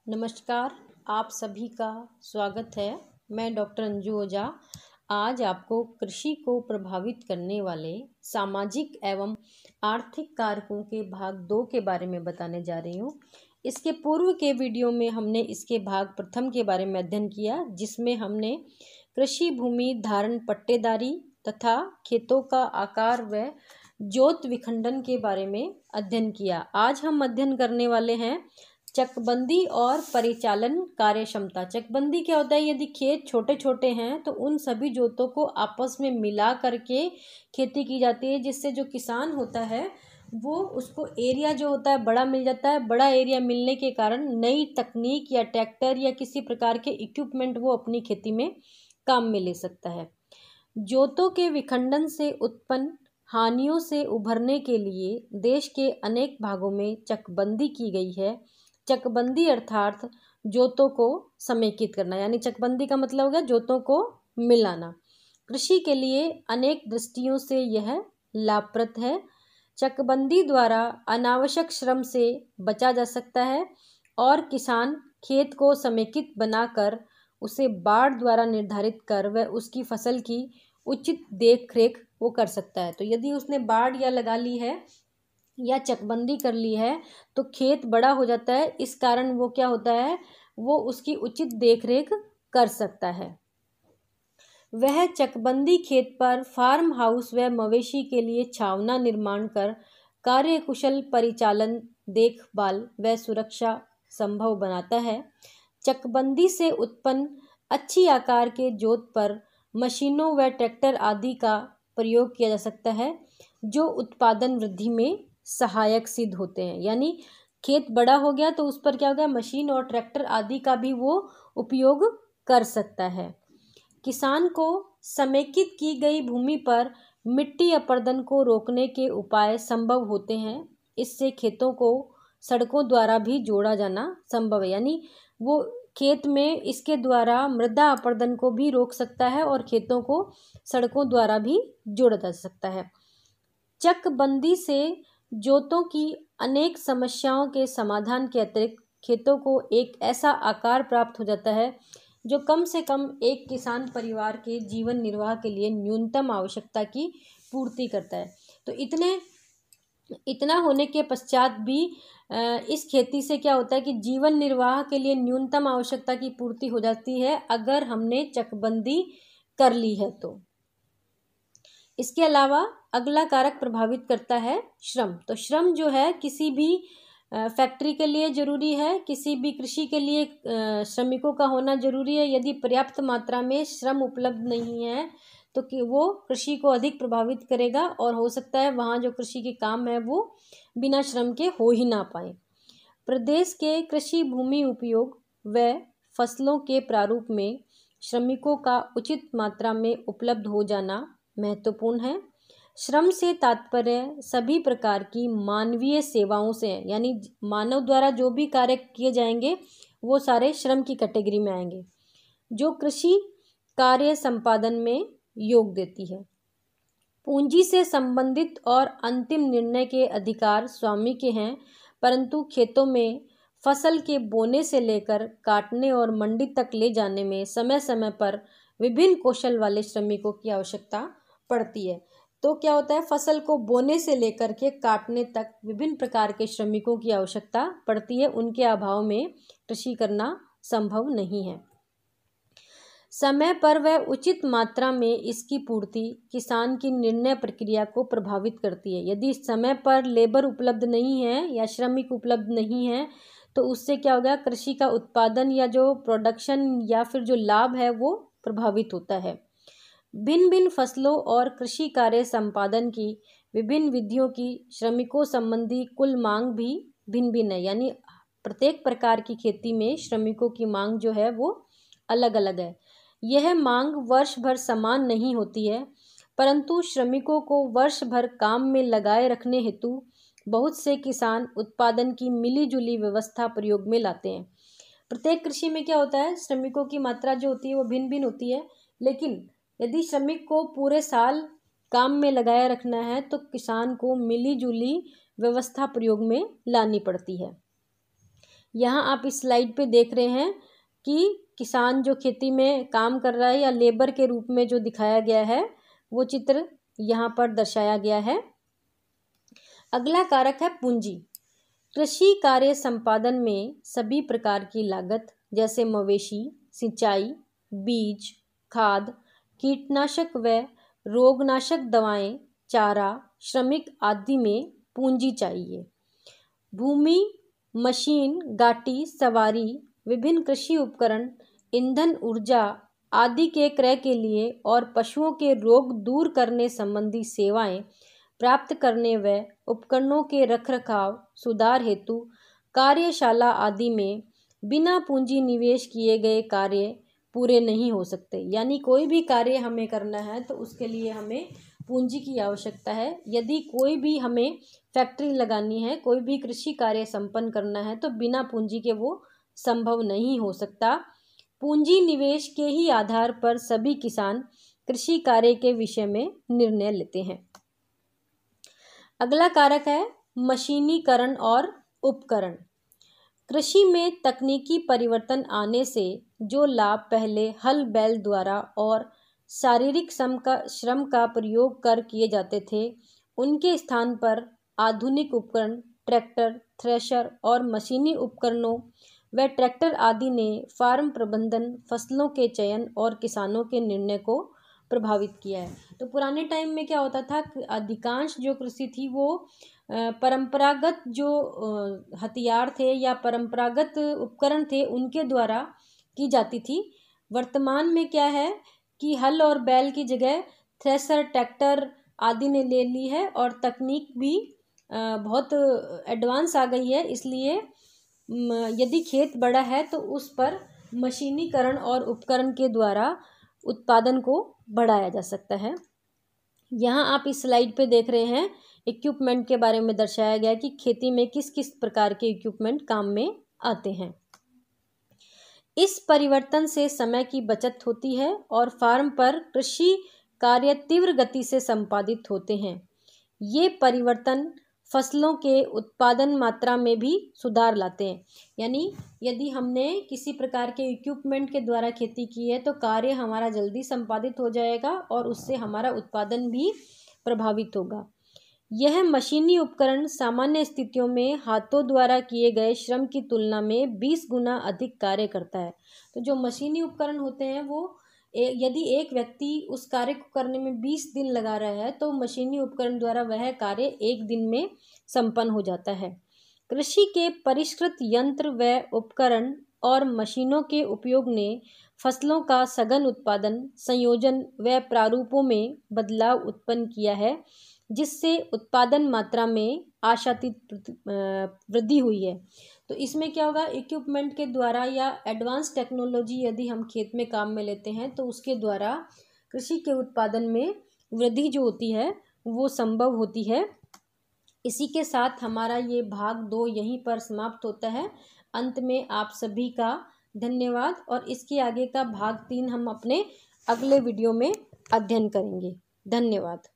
नमस्कार, आप सभी का स्वागत है। मैं डॉक्टर अंजू ओझा आज आपको कृषि को प्रभावित करने वाले सामाजिक एवं आर्थिक कारकों के भाग 2 के बारे में बताने जा रही हूँ। इसके पूर्व के वीडियो में हमने इसके भाग प्रथम के बारे में अध्ययन किया, जिसमें हमने कृषि भूमि धारण पट्टेदारी तथा खेतों का आकार व जोत विखंडन के बारे में अध्ययन किया। आज हम अध्ययन करने वाले हैं चकबंदी और परिचालन कार्य क्षमता। चकबंदी क्या होता है? यदि खेत छोटे छोटे हैं तो उन सभी जोतों को आपस में मिला करके खेती की जाती है, जिससे जो किसान होता है वो उसको एरिया जो होता है बड़ा मिल जाता है। बड़ा एरिया मिलने के कारण नई तकनीक या ट्रैक्टर या किसी प्रकार के इक्विपमेंट वो अपनी खेती में काम में ले सकता है। जोतों के विखंडन से उत्पन्न हानियों से उभरने के लिए देश के अनेक भागों में चकबंदी की गई है। चकबंदी अर्थात जोतों को समेकित करना, यानी चकबंदी का मतलब हो गया जोतों को मिलाना। कृषि के लिए अनेक दृष्टियों से यह लाभप्रद है। चकबंदी द्वारा अनावश्यक श्रम से बचा जा सकता है और किसान खेत को समेकित बनाकर उसे बाड़ द्वारा निर्धारित कर वह उसकी फसल की उचित देख रेख वो कर सकता है। तो यदि उसने बाड़ या लगा ली है या चकबंदी कर ली है तो खेत बड़ा हो जाता है। इस कारण वो क्या होता है, वो उसकी उचित देखरेख कर सकता है। वह चकबंदी खेत पर फार्म हाउस व मवेशी के लिए छावना निर्माण कर कार्यकुशल परिचालन, देखभाल व सुरक्षा संभव बनाता है। चकबंदी से उत्पन्न अच्छी आकार के जोत पर मशीनों व ट्रैक्टर आदि का प्रयोग किया जा सकता है, जो उत्पादन वृद्धि में सहायक सिद्ध होते हैं। यानी खेत बड़ा हो गया तो उस पर क्या होगा, मशीन और ट्रैक्टर आदि का भी वो उपयोग कर सकता है। किसान को समेकित की गई भूमि पर मिट्टी अपरदन को रोकने के उपाय संभव होते हैं। इससे खेतों को सड़कों द्वारा भी जोड़ा जाना संभव है। यानी वो खेत में इसके द्वारा मृदा अपरदन को भी रोक सकता है और खेतों को सड़कों द्वारा भी जोड़ा जा सकता है। चकबंदी से जोतों की अनेक समस्याओं के समाधान के अतिरिक्त खेतों को एक ऐसा आकार प्राप्त हो जाता है जो कम से कम एक किसान परिवार के जीवन निर्वाह के लिए न्यूनतम आवश्यकता की पूर्ति करता है। तो इतना होने के पश्चात भी इस खेती से क्या होता है कि जीवन निर्वाह के लिए न्यूनतम आवश्यकता की पूर्ति हो जाती है अगर हमने चकबंदी कर ली है तो। इसके अलावा अगला कारक प्रभावित करता है श्रम। तो श्रम जो है किसी भी फैक्ट्री के लिए जरूरी है, किसी भी कृषि के लिए श्रमिकों का होना जरूरी है। यदि पर्याप्त मात्रा में श्रम उपलब्ध नहीं है तो कि वो कृषि को अधिक प्रभावित करेगा और हो सकता है वहाँ जो कृषि के काम है वो बिना श्रम के हो ही ना पाए। प्रदेश के कृषि भूमि उपयोग व फसलों के प्रारूप में श्रमिकों का उचित मात्रा में उपलब्ध हो जाना महत्वपूर्ण है। श्रम से तात्पर्य सभी प्रकार की मानवीय सेवाओं से है, यानी मानव द्वारा जो भी कार्य किए जाएंगे वो सारे श्रम की कैटेगरी में आएंगे, जो कृषि कार्य संपादन में योग देती है। पूंजी से संबंधित और अंतिम निर्णय के अधिकार स्वामी के हैं, परंतु खेतों में फसल के बोने से लेकर काटने और मंडी तक ले जाने में समय समय पर विभिन्न कौशल वाले श्रमिकों की आवश्यकता पड़ती है। तो क्या होता है, फसल को बोने से लेकर के काटने तक विभिन्न प्रकार के श्रमिकों की आवश्यकता पड़ती है। उनके अभाव में कृषि करना संभव नहीं है। समय पर वह उचित मात्रा में इसकी पूर्ति किसान की निर्णय प्रक्रिया को प्रभावित करती है। यदि समय पर लेबर उपलब्ध नहीं है या श्रमिक उपलब्ध नहीं है तो उससे क्या होगा, कृषि का उत्पादन या जो प्रोडक्शन या फिर जो लाभ है वो प्रभावित होता है। भिन्न भिन्न फसलों और कृषि कार्य संपादन की विभिन्न विधियों की श्रमिकों संबंधी कुल मांग भी भिन्न भिन्न है। यानी प्रत्येक प्रकार की खेती में श्रमिकों की मांग जो है वो अलग अलग है। यह मांग वर्ष भर समान नहीं होती है, परंतु श्रमिकों को वर्ष भर काम में लगाए रखने हेतु बहुत से किसान उत्पादन की मिली जुली व्यवस्था प्रयोग में लाते हैं। प्रत्येक कृषि में क्या होता है, श्रमिकों की मात्रा जो होती है वो भिन्न भिन्न होती है, लेकिन यदि श्रमिक को पूरे साल काम में लगाए रखना है तो किसान को मिली जुली व्यवस्था प्रयोग में लानी पड़ती है। यहाँ आप इस स्लाइड पे देख रहे हैं कि किसान जो खेती में काम कर रहा है या लेबर के रूप में जो दिखाया गया है वो चित्र यहाँ पर दर्शाया गया है। अगला कारक है पूंजी। कृषि कार्य संपादन में सभी प्रकार की लागत जैसे मवेशी, सिंचाई, बीज, खाद, कीटनाशक व रोगनाशक दवाएं, चारा, श्रमिक आदि में पूंजी चाहिए। भूमि, मशीन, गाड़ी, सवारी, विभिन्न कृषि उपकरण, ईंधन, ऊर्जा आदि के क्रय के लिए और पशुओं के रोग दूर करने संबंधी सेवाएं प्राप्त करने व उपकरणों के रखरखाव सुधार हेतु कार्यशाला आदि में बिना पूंजी निवेश किए गए कार्य पूरे नहीं हो सकते। यानी कोई भी कार्य हमें करना है तो उसके लिए हमें पूंजी की आवश्यकता है। यदि कोई भी हमें फैक्ट्री लगानी है, कोई भी कृषि कार्य संपन्न करना है तो बिना पूंजी के वो संभव नहीं हो सकता। पूंजी निवेश के ही आधार पर सभी किसान कृषि कार्य के विषय में निर्णय लेते हैं। अगला कारक है मशीनीकरण और उपकरण। कृषि में तकनीकी परिवर्तन आने से जो लाभ पहले हल बैल द्वारा और शारीरिक श्रम का प्रयोग कर किए जाते थे, उनके स्थान पर आधुनिक उपकरण, ट्रैक्टर, थ्रेशर और मशीनी उपकरणों व ट्रैक्टर आदि ने फार्म प्रबंधन, फसलों के चयन और किसानों के निर्णय को प्रभावित किया है। तो पुराने टाइम में क्या होता था, अधिकांश जो कृषि थी वो परंपरागत जो हथियार थे या परंपरागत उपकरण थे उनके द्वारा की जाती थी। वर्तमान में क्या है कि हल और बैल की जगह थ्रेशर, ट्रैक्टर आदि ने ले ली है और तकनीक भी बहुत एडवांस आ गई है। इसलिए यदि खेत बड़ा है तो उस पर मशीनीकरण और उपकरण के द्वारा उत्पादन को बढ़ाया जा सकता है। यहाँ आप इस स्लाइड पे देख रहे हैं इक्विपमेंट के बारे में दर्शाया गया कि खेती में किस किस प्रकार के इक्विपमेंट काम में आते हैं। इस परिवर्तन से समय की बचत होती है और फार्म पर कृषि कार्य तीव्र गति से संपादित होते हैं। ये परिवर्तन फसलों के उत्पादन मात्रा में भी सुधार लाते हैं। यानी यदि हमने किसी प्रकार के इक्विपमेंट के द्वारा खेती की है तो कार्य हमारा जल्दी संपादित हो जाएगा और उससे हमारा उत्पादन भी प्रभावित होगा। यह मशीनी उपकरण सामान्य स्थितियों में हाथों द्वारा किए गए श्रम की तुलना में 20 गुना अधिक कार्य करता है। तो जो मशीनी उपकरण होते हैं वो यदि एक व्यक्ति उस कार्य को करने में 20 दिन लगा रहा है तो मशीनी उपकरण द्वारा वह कार्य एक दिन में संपन्न हो जाता है। कृषि के परिष्कृत यंत्र व उपकरण और मशीनों के उपयोग ने फसलों का सघन उत्पादन, संयोजन व प्रारूपों में बदलाव उत्पन्न किया है, जिससे उत्पादन मात्रा में आशातीत वृद्धि हुई है। तो इसमें क्या होगा, इक्विपमेंट के द्वारा या एडवांस टेक्नोलॉजी यदि हम खेत में काम में लेते हैं तो उसके द्वारा कृषि के उत्पादन में वृद्धि जो होती है वो संभव होती है। इसी के साथ हमारा ये भाग 2 यहीं पर समाप्त होता है। अंत में आप सभी का धन्यवाद और इसके आगे का भाग 3 हम अपने अगले वीडियो में अध्ययन करेंगे। धन्यवाद।